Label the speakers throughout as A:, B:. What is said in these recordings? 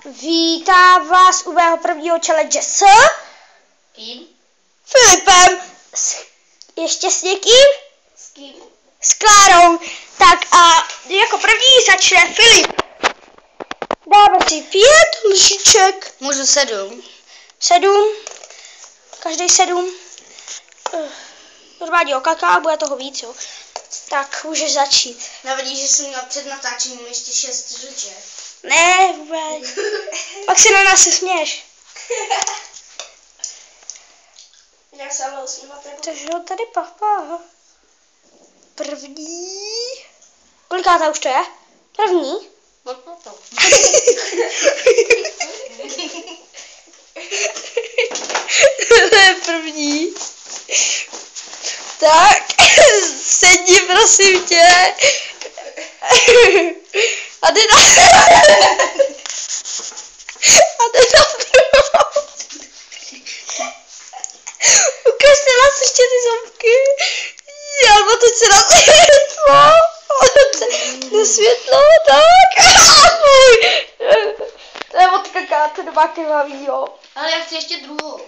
A: vítám vás u mého prvního challenge s
B: Kým?
A: Filipem. Ještě s někým?
B: S kým?
A: S Klárou. Tak a jako první začne Filip. Dáme si 5 lžiček.
B: Můžu 7.
A: 7. Každý 7. Normálně okaká, bude toho víc, jo. Tak, můžeš začít.
B: Navidíš, že jsem měl před natáčením ještě 6 lžiček.
A: Ne, vůbec. Pak si na nás se směješ.
B: Jak se ale usmívat nebo?
A: Takže ho tady papa. První. Kolikátá už to je? První?
B: No to.
A: To je první. Tak, sedni prosím tě. A jde na... A jde na druhou. Ukažte nás ještě ty zobky. Alebo teď se na světlo. Na světlo, tak. To je od kakáte doma krvavý, jo.
B: Ale já chci ještě druhou.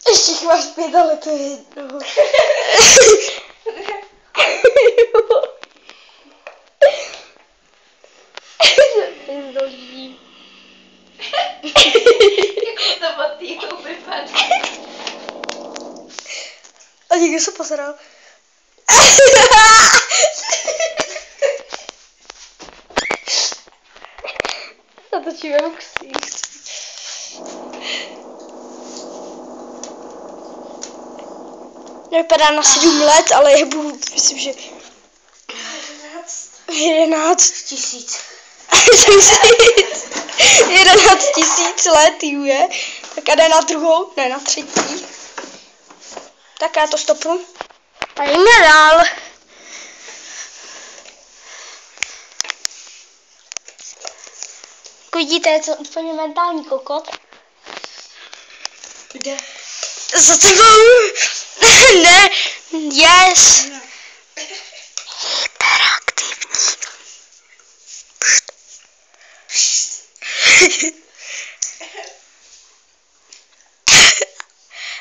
A: Ještě jich máš 5, ale to je jedno. Nezdožím.
B: To pod týho vypadá.
A: A někdo se posral. Natočíme mu ksík. Nevypadá na 7 let, ale je budu, myslím, že 11
B: tisíc.
A: 11 000 let je. Tak a jde na druhou, ne na třetí. Tak já to stopnu. A jdeme dál. Vidíte, je to úplně mentální kokot.
B: Kde?
A: Za tebou. Ne, yes. Interaktivní.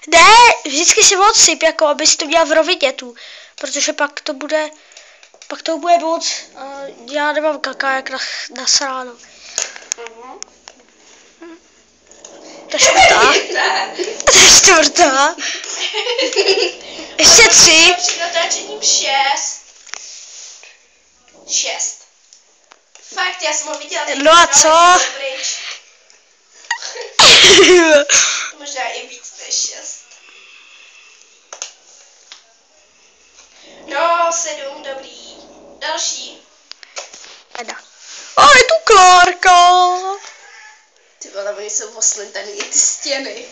A: Ne, vždycky si odsyp, jako abys to dělal v rovině tu, protože pak to bude moc, já nemám kaká jak nasráno. To je čtvrtá. To je čtvrtá. Ještě 3.
B: Před natáčením 6. Fakt, já jsem ho viděla.
A: No a co?
B: Možná i víc než 6. No, 7, dobrý. Další.
A: A je tu Klárka.
B: Ty vole, oni jsou oslintaný i ty stěny.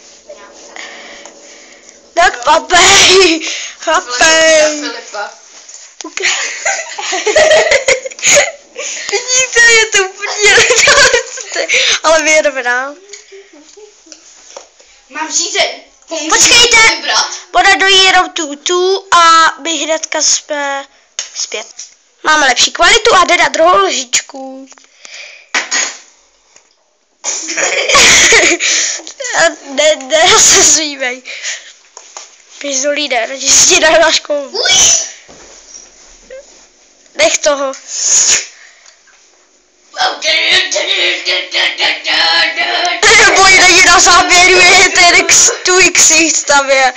A: Tak papej. Papej.
B: Filipa.
A: Vidíte, je to úplně ale vyjedeme dál.
B: Mám řízen.
A: Počkejte, bude dojít jenom tu a my hnedka jsme zpět. Máme lepší kvalitu a jde na druhou lžičku. Ne, se zvívej. Běž do líder, že si ti dají na školu. Nech toho. Boj není na záběru, je ten tvůj ksicht tam je.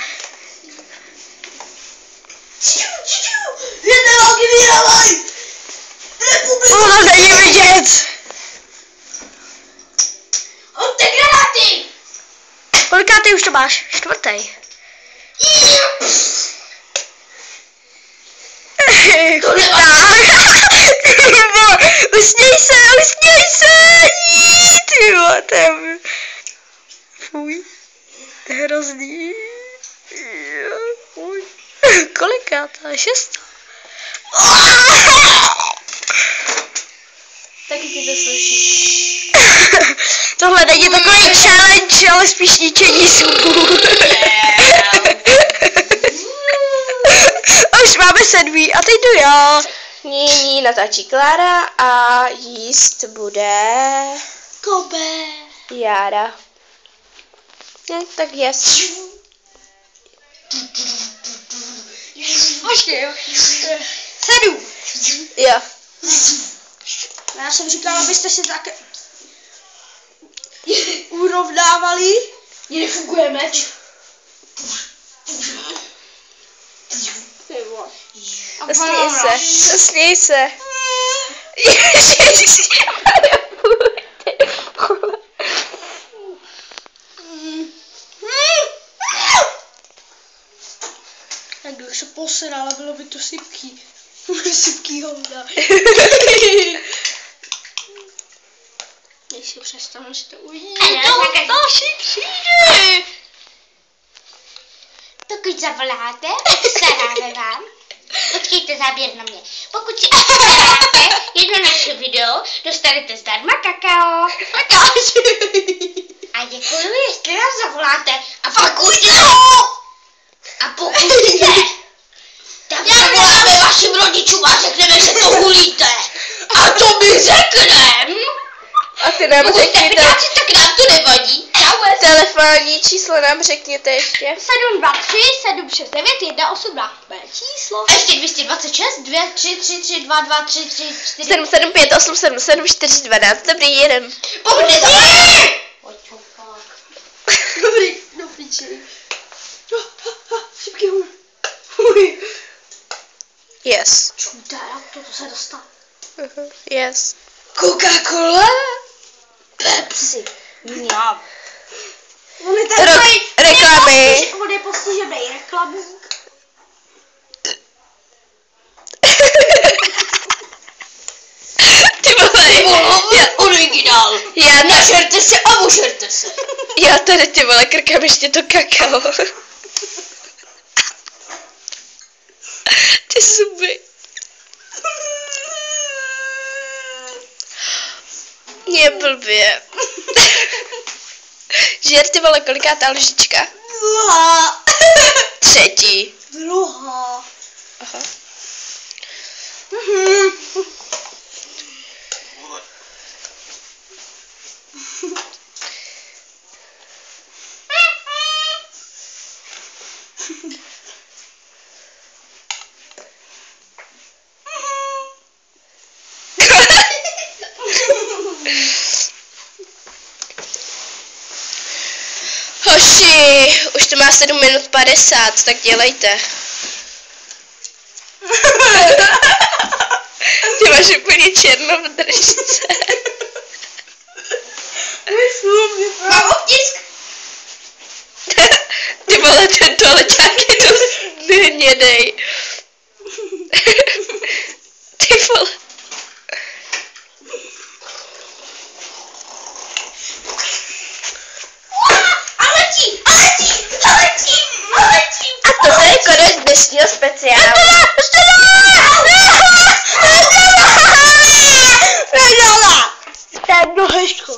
A: Ono není vidět.
B: Hoďte granáty!
A: Kolikátý už to máš? 4. Usměj se! Ty vole, to je... Fuj. To je hrozný. Fuj. Kolikátá? 6.
B: Taky ti to slyší.
A: Tohle není takový challenge, ale spíš ničení zubů. Už máme 7. a teď jdu já.
B: Nyní natáčí Klára a jíst bude
A: Kobe.
C: Jára. Tak yes.
A: Počkej, jo. 7.
C: Jo.
A: Já jsem říkala, abyste si tak urovnávali.
B: Mně nefunguje meč.
C: Zasněj se. Ježiši.
A: Jak bych se posrala, bylo by to sypký. Sypký hovna. Když si představím, že to uvidí.
D: Pokud zavoláte, staráme vám. Počkejte záběr na mě. Pokud si obstaráte jedno naše video, dostanete zdarma kakao. A děkuji, jestli nás zavoláte. A pokud ne, tak zavoláme vašim rodičům a řekneme, že to hulíte. A to my řekneme.
C: A ty nám řekněte.
D: Tak nám to nevadí.
C: Telefonní číslo nám řekněte ještě.
A: 723 769 182. Mé číslo.
D: A ještě 226 233 223 3 4.
C: 775 877 412. Dobrý, jedem.
D: Pokud nezavoláte.
A: Dobrý, do piči. Sypký hovna.
C: Yes.
A: Čudé, jak to se dostal.
C: Yes.
A: Coca-Cola. Pepsi. Mňam. On je
C: Reklamy.
A: On je postižený reklamník.
C: Ty vole.
D: Originál. Nažerte se a ožerte se.
C: Já tady ty vole krkám ještě to kakao. Ty zuby. Je blbě. Žer ty vole, kolikátá lžička?
A: 2.
C: 3.
A: 2.
C: Aha. Hoši, už to má 7 minut 50, tak dělejte. Ty máš úplně černou v držce.
D: Mám obtisk.
C: Ty vole, ten toaleťák je dost hnědej. Ty vole. A to je konec dnešního speciálu.
A: Tak do heško.